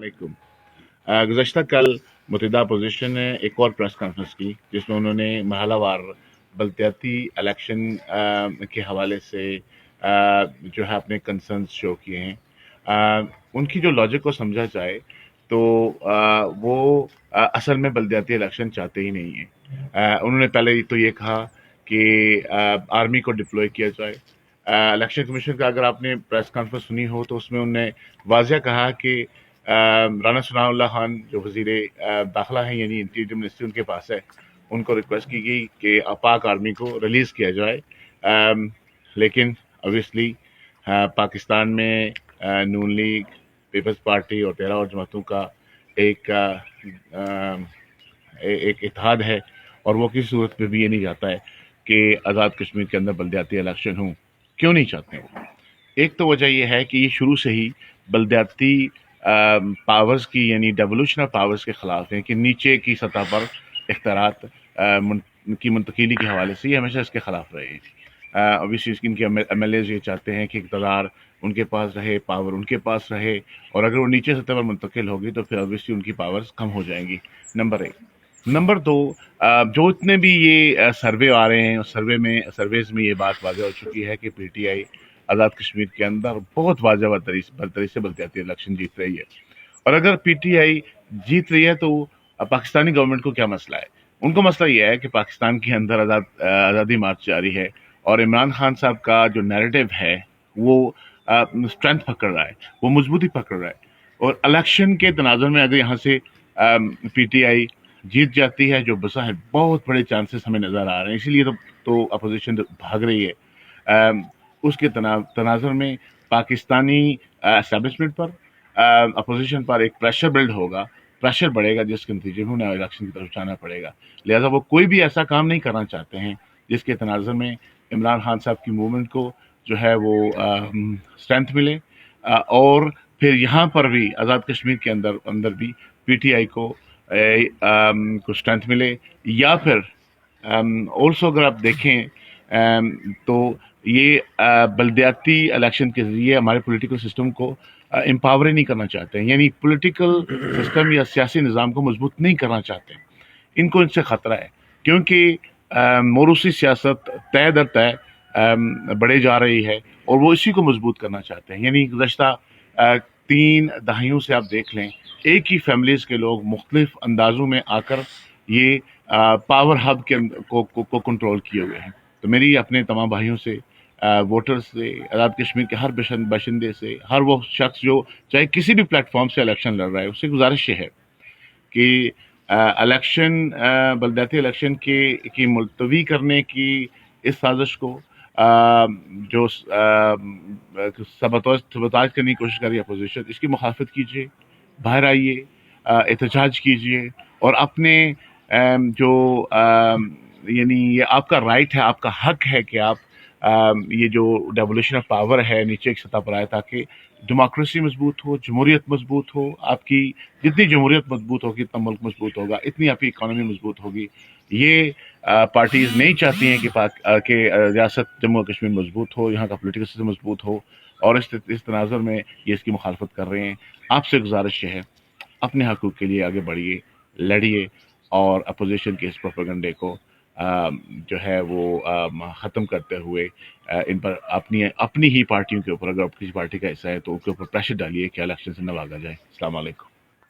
वालेकुम। गुज़श्ता कल मुत्तहिदा अपोजिशन ने एक और प्रेस कॉन्फ्रेंस की जिसमें उन्होंने महलावार बल्दियाती इलेक्शन के हवाले से जो है अपने कंसर्न्स शो किए हैं। उनकी जो लॉजिक को समझा जाए तो वो असल में बल्दियाती इलेक्शन चाहते ही नहीं हैं। उन्होंने पहले तो ये कहा कि आर्मी को डिप्लॉय किया जाए। इलेक्शन कमीशन का अगर आपने प्रेस कॉन्फ्रेंस सुनी हो तो उसमें उन्होंने वाज़ह कहा कि राना सनाउल्लाह खान जो वज़ीर दाखिला हैं यानी इंटीरियर मिनिस्ट्री उनके पास है, उनको रिक्वेस्ट की गई कि पाक आर्मी को रिलीज़ किया जाए। लेकिन ऑब्वियसली पाकिस्तान में नून लीग, पीपल्स पार्टी और 13 और जमातों का एक इत्तेहाद है और वो किसी सूरत में भी ये नहीं चाहता है कि आज़ाद कश्मीर के अंदर बल्दियाती इलेक्शन हो। क्यों नहीं चाहते वो? एक तो वजह यह है कि ये शुरू से ही बल्दियाती पावर्स की यानी डेवोल्यूशन ऑफ पावर्स के ख़िलाफ़ हैं कि नीचे की सतह पर इख्तियारात की मुंतकिली के हवाले से ये हमेशा इसके ख़िलाफ़ रहे हैं। ऑब्वियसली इनके MLAs ये चाहते हैं कि इक़्तिदार उनके पास रहे, पावर उनके पास रहे, और अगर वो नीचे सतह पर मुंतकिल होगी तो फिर ऑब्वियसली उनकी पावर्स कम हो जाएंगी। नंबर एक। नंबर दो, जो इतने भी ये सर्वे आ रहे हैं, सर्वेज़ में ये बात वाज़ह हो चुकी है कि PTI आज़ाद कश्मीर के अंदर बहुत वाज़ह बरतरी से बल्दियाती इलेक्शन जीत रही है। और अगर PTI जीत रही है तो पाकिस्तानी गवर्नमेंट को क्या मसला है? उनको मसला यह है कि पाकिस्तान के अंदर आज़ादी मार्च जारी है और इमरान खान साहब का जो नैरेटिव है वो स्ट्रेंथ पकड़ रहा है, वो मजबूती पकड़ रहा है। और इलेक्शन के तनाजुर में अगर यहाँ से PTI जीत जाती है, जो बज़ाहिर बहुत बड़े चांसेस हमें नज़र आ रहे हैं, इसीलिए तो अपोजिशन भाग रही है। उसके तनाजुर में पाकिस्तानी एस्टेब्लिशमेंट पर अपोजिशन पर एक प्रेशर बिल्ड होगा, प्रेशर बढ़ेगा, जिसके नतीजे में उन्हें इलेक्शन की तरफ जाना पड़ेगा। लिहाजा वो कोई भी ऐसा काम नहीं करना चाहते हैं जिसके तनाजुर में इमरान खान साहब की मूवमेंट को जो है वो स्ट्रेंथ मिले, और फिर यहाँ पर भी आज़ाद कश्मीर के अंदर भी PTI को स्ट्रेंथ मिले। या फिर ऑल्सो अगर आप देखें तो ये बल्दियाती इलेक्शन के ज़रिए हमारे पॉलिटिकल सिस्टम को एम्पावर नहीं करना चाहते हैं, यानी पॉलिटिकल सिस्टम या सियासी निज़ाम को मजबूत नहीं करना चाहते। इनको इनसे ख़तरा है क्योंकि मोरूसी सियासत तय दर तय बढ़े जा रही है और वो इसी को मजबूत करना चाहते हैं। यानी गुज़श्ता 3 दहाइयों से आप देख लें, एक ही फैमिलीज़ के लोग मुख्तलिफ अंदाज़ों में आकर ये पावर हब को कंट्रोल किए हुए हैं। तो मेरी अपने तमाम भाइयों से, वोटर्स से, आज़ाद कश्मीर के हर बाशिंदे से, हर वो शख्स जो चाहे किसी भी प्लेटफॉर्म से इलेक्शन लड़ रहा है, उससे गुजारिश है कि इलेक्शन बल्दियाती इलेक्शन की मुलतवी करने की इस साजिश को जो सबताज करने की कोशिश कर रही है अपोजिशन, इसकी मुखालफत कीजिए, बाहर आइए, एहतजाज कीजिए और अपने जो यानी ये आपका राइट है, आपका हक है कि आप ये जो डेवोल्यूशन ऑफ पावर है नीचे एक सतह पर आए, ताकि डेमोक्रेसी मजबूत हो, जमहूरियत मजबूत हो। आपकी जितनी जमहूरियत मजबूत होगी इतना मुल्क मजबूत होगा, इतनी आपकी इकानमी मजबूत होगी। ये पार्टीज नहीं चाहती हैं कि रियासत जम्मू कश्मीर मजबूत हो, यहाँ का पोलिटिकल सिस्टम मजबूत हो, और इस तनाजुर में ये इसकी मुखालफत कर रहे हैं। आपसे गुजारिश है, अपने हकूक़ के लिए आगे बढ़िए, लड़िए और अपोजिशन के इस प्रोपेगेंडे को जो है वो ख़त्म करते हुए इन पर अपनी ही पार्टियों के ऊपर, अगर किसी पार्टी का हिस्सा है तो उसके ऊपर प्रेशर डालिए कि इलेक्शन से न भागा जाए। अस्सलाम वालेकुम।